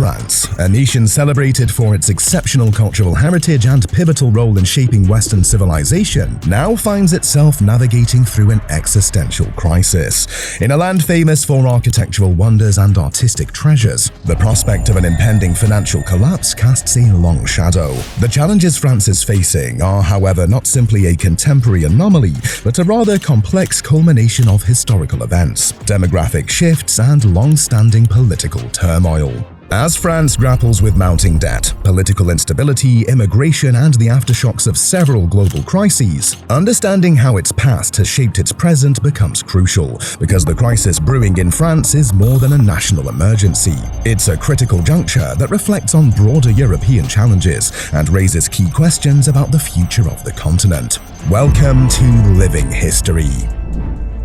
France, a nation celebrated for its exceptional cultural heritage and pivotal role in shaping Western civilization, now finds itself navigating through an existential crisis. In a land famous for architectural wonders and artistic treasures, the prospect of an impending financial collapse casts a long shadow. The challenges France is facing are, however, not simply a contemporary anomaly, but a rather complex culmination of historical events, demographic shifts, and long-standing political turmoil. As France grapples with mounting debt, political instability, immigration, and the aftershocks of several global crises, understanding how its past has shaped its present becomes crucial, because the crisis brewing in France is more than a national emergency. It's a critical juncture that reflects on broader European challenges and raises key questions about the future of the continent. Welcome to Living History.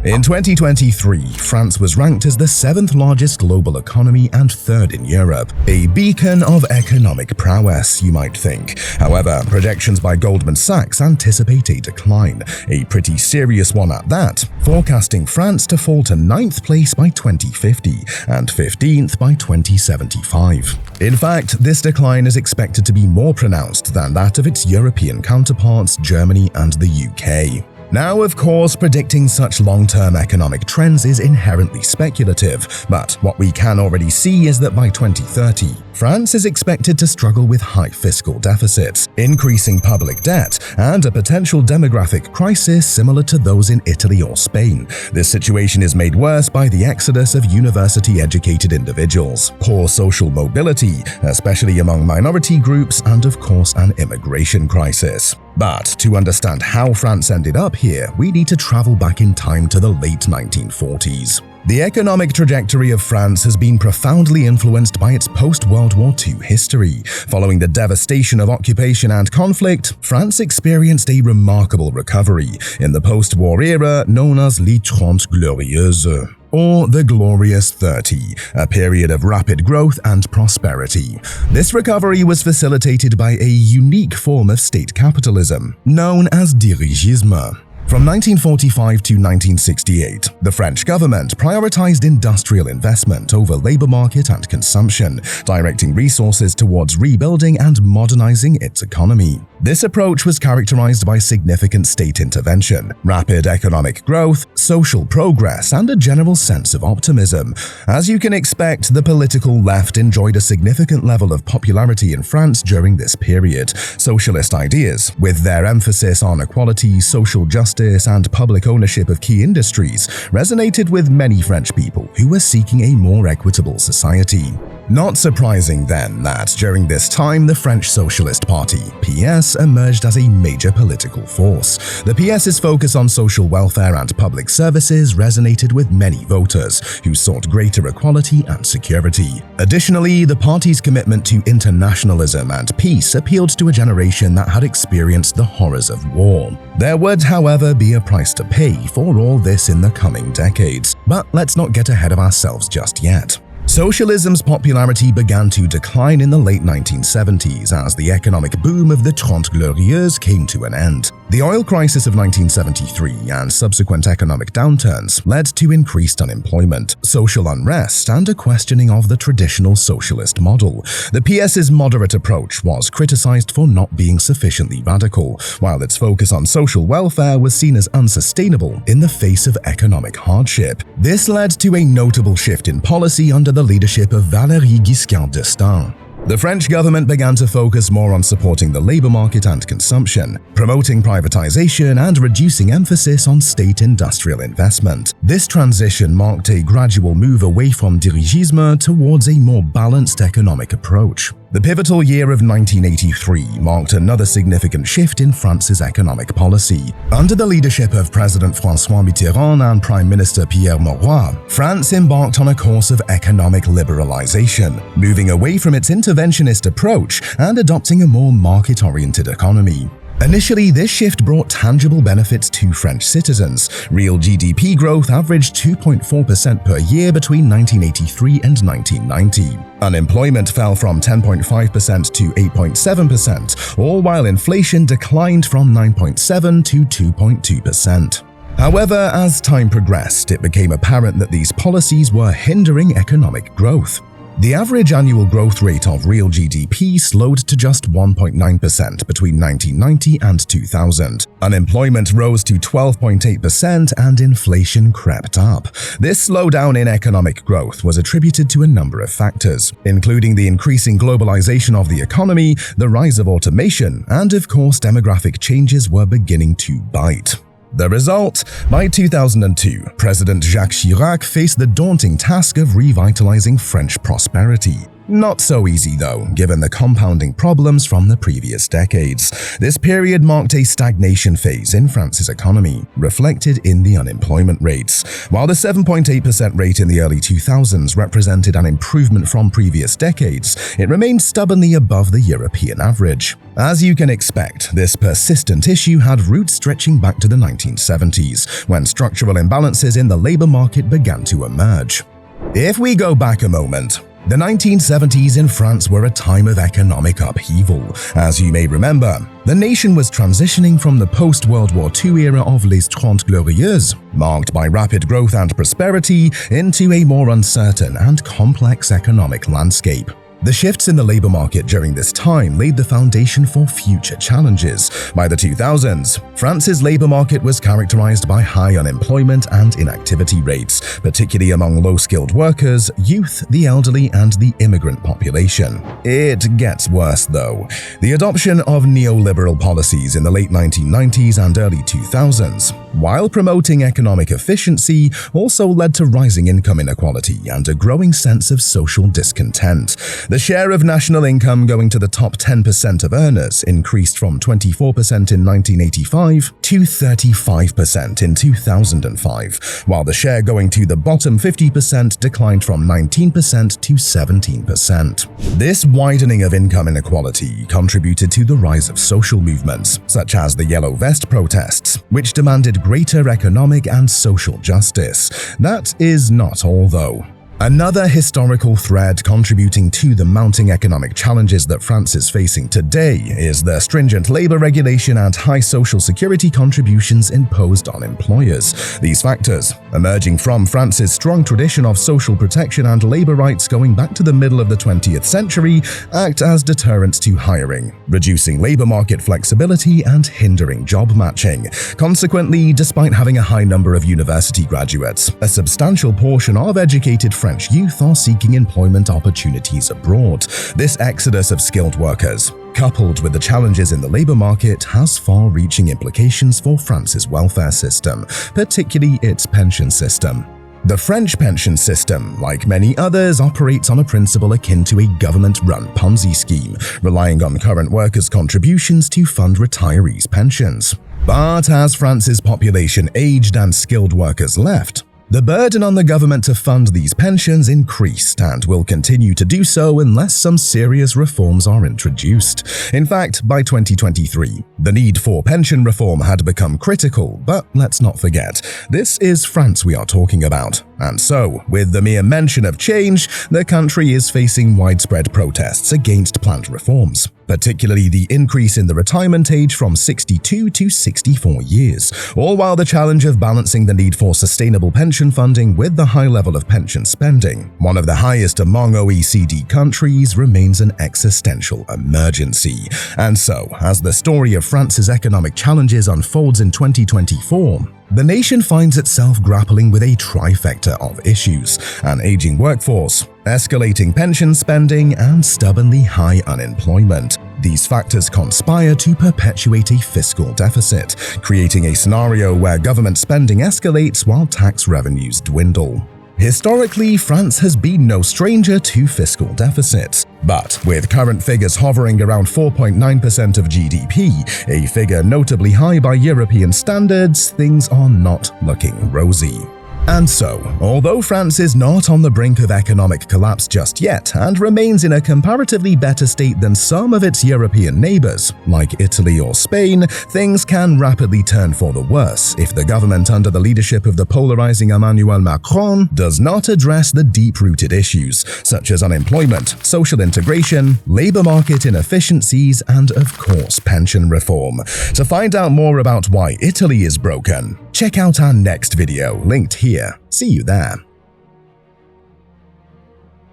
In 2023, France was ranked as the 7th largest global economy and 3rd in Europe. A beacon of economic prowess, you might think. However, projections by Goldman Sachs anticipate a decline, a pretty serious one at that, forecasting France to fall to 9th place by 2050 and 15th by 2075. In fact, this decline is expected to be more pronounced than that of its European counterparts, Germany and the UK. Now, of course, predicting such long-term economic trends is inherently speculative, but what we can already see is that by 2030, France is expected to struggle with high fiscal deficits, increasing public debt, and a potential demographic crisis similar to those in Italy or Spain. This situation is made worse by the exodus of university-educated individuals, poor social mobility, especially among minority groups, and of course an immigration crisis. But to understand how France ended up here, we need to travel back in time to the late 1940s. The economic trajectory of France has been profoundly influenced by its post-World War II history. Following the devastation of occupation and conflict, France experienced a remarkable recovery in the post-war era known as les Trente Glorieuses, or the Glorious 30, a period of rapid growth and prosperity. This recovery was facilitated by a unique form of state capitalism, known as dirigisme. From 1945 to 1968, the French government prioritized industrial investment over labor market and consumption, directing resources towards rebuilding and modernizing its economy. This approach was characterized by significant state intervention, rapid economic growth, social progress, and a general sense of optimism. As you can expect, the political left enjoyed a significant level of popularity in France during this period. Socialist ideas, with their emphasis on equality, social justice, and public ownership of key industries, resonated with many French people who were seeking a more equitable society. Not surprising then that during this time the French Socialist Party, PS, emerged as a major political force. The PS's focus on social welfare and public services resonated with many voters who sought greater equality and security. Additionally, the party's commitment to internationalism and peace appealed to a generation that had experienced the horrors of war. There would, however, be a price to pay for all this in the coming decades, but let's not get ahead of ourselves just yet. Socialism's popularity began to decline in the late 1970s as the economic boom of the Trente Glorieuses came to an end. The oil crisis of 1973 and subsequent economic downturns led to increased unemployment, social unrest, and a questioning of the traditional socialist model. The PS's moderate approach was criticized for not being sufficiently radical, while its focus on social welfare was seen as unsustainable in the face of economic hardship. This led to a notable shift in policy under the leadership of Valéry Giscard d'Estaing. The French government began to focus more on supporting the labor market and consumption, promoting privatization and reducing emphasis on state industrial investment. This transition marked a gradual move away from dirigisme towards a more balanced economic approach. The pivotal year of 1983 marked another significant shift in France's economic policy. Under the leadership of President François Mitterrand and Prime Minister Pierre Mauroy, France embarked on a course of economic liberalization, moving away from its interventionist approach and adopting a more market-oriented economy. Initially, this shift brought tangible benefits to French citizens. Real GDP growth averaged 2.4% per year between 1983 and 1990. Unemployment fell from 10.5% to 8.7%, all while inflation declined from 9.7% to 2.2%. However, as time progressed, it became apparent that these policies were hindering economic growth. The average annual growth rate of real GDP slowed to just 1.9% between 1990 and 2000. Unemployment rose to 12.8% and inflation crept up. This slowdown in economic growth was attributed to a number of factors, including the increasing globalization of the economy, the rise of automation, and of course demographic changes were beginning to bite. The result? By 2002, President Jacques Chirac faced the daunting task of revitalizing French prosperity. Not so easy though, given the compounding problems from the previous decades. This period marked a stagnation phase in France's economy, reflected in the unemployment rates. While the 7.8% rate in the early 2000s represented an improvement from previous decades, it remained stubbornly above the European average. As you can expect, this persistent issue had roots stretching back to the 1970s, when structural imbalances in the labor market began to emerge. If we go back a moment, the 1970s in France were a time of economic upheaval. As you may remember, the nation was transitioning from the post-World War II era of Les Trente Glorieuses, marked by rapid growth and prosperity, into a more uncertain and complex economic landscape. The shifts in the labor market during this time laid the foundation for future challenges. By the 2000s, France's labor market was characterized by high unemployment and inactivity rates, particularly among low-skilled workers, youth, the elderly, and the immigrant population. It gets worse, though. The adoption of neoliberal policies in the late 1990s and early 2000s, while promoting economic efficiency, also led to rising income inequality and a growing sense of social discontent. The share of national income going to the top 10% of earners increased from 24% in 1985 to 35% in 2005, while the share going to the bottom 50% declined from 19% to 17%. This widening of income inequality contributed to the rise of social movements, such as the Yellow Vest protests, which demanded greater economic and social justice. That is not all, though. Another historical thread contributing to the mounting economic challenges that France is facing today is the stringent labor regulation and high social security contributions imposed on employers. These factors, emerging from France's strong tradition of social protection and labor rights going back to the middle of the 20th century, act as deterrents to hiring, reducing labor market flexibility and hindering job matching. Consequently, despite having a high number of university graduates, a substantial portion of educated French youth are seeking employment opportunities abroad. This exodus of skilled workers, coupled with the challenges in the labor market, has far-reaching implications for France's welfare system, particularly its pension system. The French pension system, like many others, operates on a principle akin to a government-run Ponzi scheme, relying on current workers' contributions to fund retirees' pensions. But as France's population aged and skilled workers left, the burden on the government to fund these pensions increased and will continue to do so unless some serious reforms are introduced. In fact, by 2023, the need for pension reform had become critical, but let's not forget, this is France we are talking about. And so, with the mere mention of change, the country is facing widespread protests against planned reforms, particularly the increase in the retirement age from 62 to 64 years, all while the challenge of balancing the need for sustainable pension funding with the high level of pension spending, one of the highest among OECD countries, remains an existential emergency. And so, as the story of France's economic challenges unfolds in 2024, the nation finds itself grappling with a trifecta of issues: an aging workforce, escalating pension spending, and stubbornly high unemployment. These factors conspire to perpetuate a fiscal deficit, creating a scenario where government spending escalates while tax revenues dwindle. Historically, France has been no stranger to fiscal deficits, but with current figures hovering around 4.9% of GDP, a figure notably high by European standards, things are not looking rosy. And so, although France is not on the brink of economic collapse just yet and remains in a comparatively better state than some of its European neighbors, like Italy or Spain, things can rapidly turn for the worse if the government under the leadership of the polarizing Emmanuel Macron does not address the deep-rooted issues, such as unemployment, social integration, labor market inefficiencies, and of course pension reform. To find out more about why Italy is broken, check out our next video linked here. See you there.